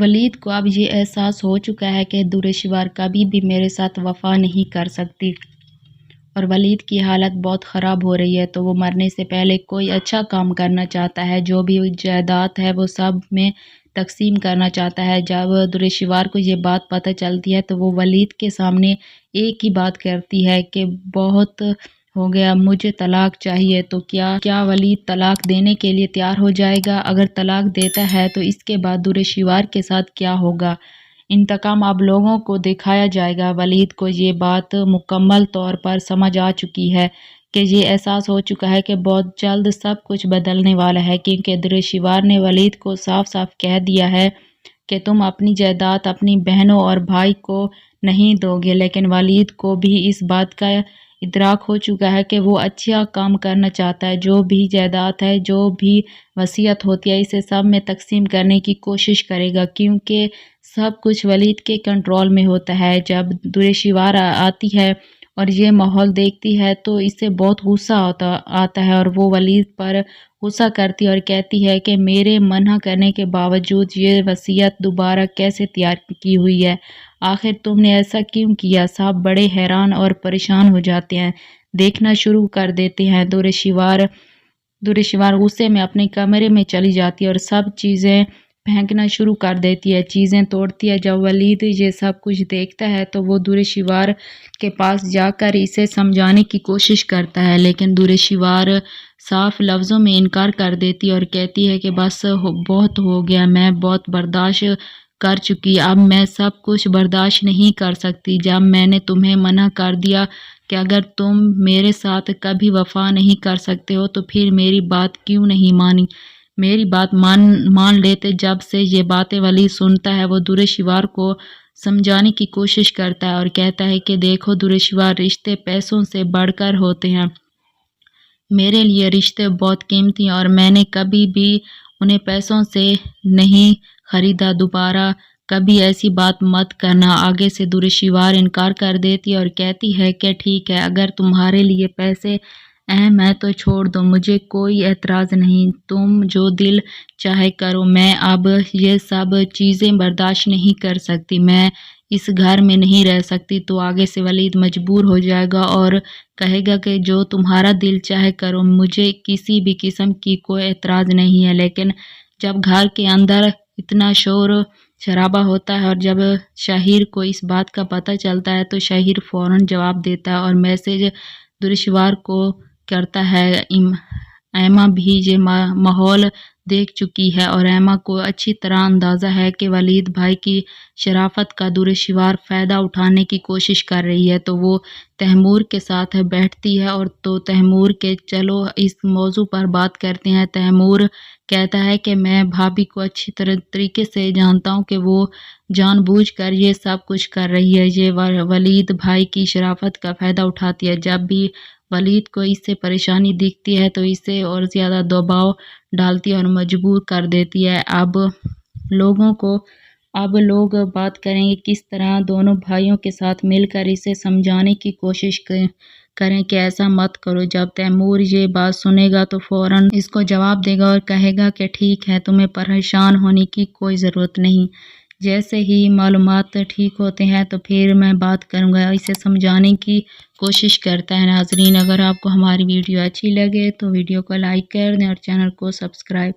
ولید کو اب یہ احساس ہو چکا ہے کہ دورشوار کبھی بھی میرے ساتھ وفا نہیں کر سکتی اور ولید کی حالت بہت خراب ہو رہی ہے، تو وہ مرنے سے پہلے کوئی اچھا کام کرنا چاہتا ہے، جو بھی جائیداد ہے وہ سب میں تقسیم کرنا چاہتا ہے۔ جب دورشوار کو یہ بات پتہ چلتی ہے تو وہ ولید کے سامنے ایک ہی بات کرتی ہے کہ بہت ہو گیا، مجھے طلاق چاہیے۔ تو کیا ولید طلاق دینے کے لیے تیار ہو جائے گا؟ اگر طلاق دیتا ہے تو اس کے بعد دورشوار کے ساتھ کیا ہوگا؟ انتقام اب لوگوں کو دکھایا جائے گا۔ ولید کو یہ بات مکمل طور پر سمجھ آ چکی ہے کہ یہ احساس ہو چکا ہے کہ بہت جلد سب کچھ بدلنے والا ہے، کیونکہ دورشوار نے ولید کو صاف صاف کہہ دیا ہے کہ تم اپنی جائیداد اپنی بہنوں اور بھائی کو نہیں دو گے، لیکن ولید کو بھی اس بات کا ادراک ہو چکا ہے کہ وہ اچھا کام کرنا چاہتا ہے۔ جو بھی جائیداد ہے، جو بھی وصیت ہوتی ہے، اسے سب میں تقسیم کرنے کی کوشش کرے گا، کیونکہ سب کچھ ولید کے کنٹرول میں ہوتا ہے۔ جب دورشوار آتی ہے اور یہ ماحول دیکھتی ہے تو اسے بہت غصہ آتا ہے اور وہ ولید پر غصہ کرتی ہے اور کہتی ہے کہ میرے منع کرنے کے باوجود یہ وصیت دوبارہ کیسے تیار کی ہوئی ہے؟ آخر تم نے ایسا کیوں کیا؟ سب بڑے حیران اور پریشان ہو جاتے ہیں، دیکھنا شروع کر دیتے ہیں۔ دورشوار غصے میں اپنے کمرے میں چلی جاتی ہے اور سب چیزیں پھینکنا شروع کر دیتی ہے، چیزیں توڑتی ہے۔ جب ولید یہ سب کچھ دیکھتا ہے تو وہ دورشوار کے پاس جا کر اسے سمجھانے کی کوشش کرتا ہے، لیکن دورشوار صاف لفظوں میں انکار کر دیتی ہے اور کہتی ہے کہ بس بہت ہو گیا، میں بہت برداشت کر چکی، اب میں سب کچھ برداشت نہیں کر سکتی۔ جب میں نے تمہیں منع کر دیا کہ اگر تم میرے ساتھ کبھی وفا نہیں کر سکتے ہو تو پھر میری بات کیوں نہیں مانی؟ میری بات مان لیتے۔ جب سے یہ باتیں ولید سنتا ہے وہ دورشوار کو سمجھانے کی کوشش کرتا ہے اور کہتا ہے کہ دیکھو دورشوار، رشتے پیسوں سے بڑھ کر ہوتے ہیں، میرے لیے رشتے بہت قیمتی ہیں اور میں نے کبھی بھی انہیں پیسوں سے نہیں خریدا، دوبارہ کبھی ایسی بات مت کرنا۔ آگے سے دورشوار انکار کر دیتی ہے اور کہتی ہے کہ ٹھیک ہے، اگر تمہارے لیے پیسے اہم ہے تو چھوڑ دو، مجھے کوئی اعتراض نہیں، تم جو دل چاہے کرو، میں اب یہ سب چیزیں برداشت نہیں کر سکتی، میں اس گھر میں نہیں رہ سکتی۔ تو آگے سے ولید مجبور ہو جائے گا اور کہے گا کہ جو تمہارا دل چاہے کرو، مجھے کسی بھی قسم کی کوئی اعتراض نہیں ہے۔ لیکن جب گھر کے اندر اتنا شور شرابہ ہوتا ہے اور جب شہیر کو اس بات کا پتہ چلتا ہے تو شہیر فوراً جواب دیتا ہے اور میسج دورشوار کو کرتا ہے۔ ایما بھی یہ ماحول دیکھ چکی ہے اور ایما کو اچھی طرح اندازہ ہے کہ ولید بھائی کی شرافت کا دورشوار فائدہ اٹھانے کی کوشش کر رہی ہے، تو وہ تیمور کے ساتھ بیٹھتی ہے اور تو تیمور کے چلو اس موضوع پر بات کرتے ہیں۔ تیمور کہتا ہے کہ میں بھابھی کو اچھی طریقے سے جانتا ہوں کہ وہ جان بوجھ کر یہ سب کچھ کر رہی ہے، یہ ولید بھائی کی شرافت کا فائدہ اٹھاتی ہے۔ جب بھی ولید کو اس سے پریشانی دکھتی ہے تو اسے اور زیادہ دباؤ ڈالتی ہے اور مجبور کر دیتی ہے۔ اب لوگ بات کریں گے کس طرح دونوں بھائیوں کے ساتھ مل کر اسے سمجھانے کی کوشش کریں کہ ایسا مت کرو۔ جب تیمور یہ بات سنے گا تو فوراً اس کو جواب دے گا اور کہے گا کہ ٹھیک ہے، تمہیں پریشان ہونے کی کوئی ضرورت نہیں، جیسے ہی معلومات ٹھیک ہوتے ہیں تو پھر میں بات کروں گا، اسے سمجھانے کی کوشش کرتا ہے۔ ناظرین، اگر آپ کو ہماری ویڈیو اچھی لگے تو ویڈیو کو لائک کر دیں اور چینل کو سبسکرائب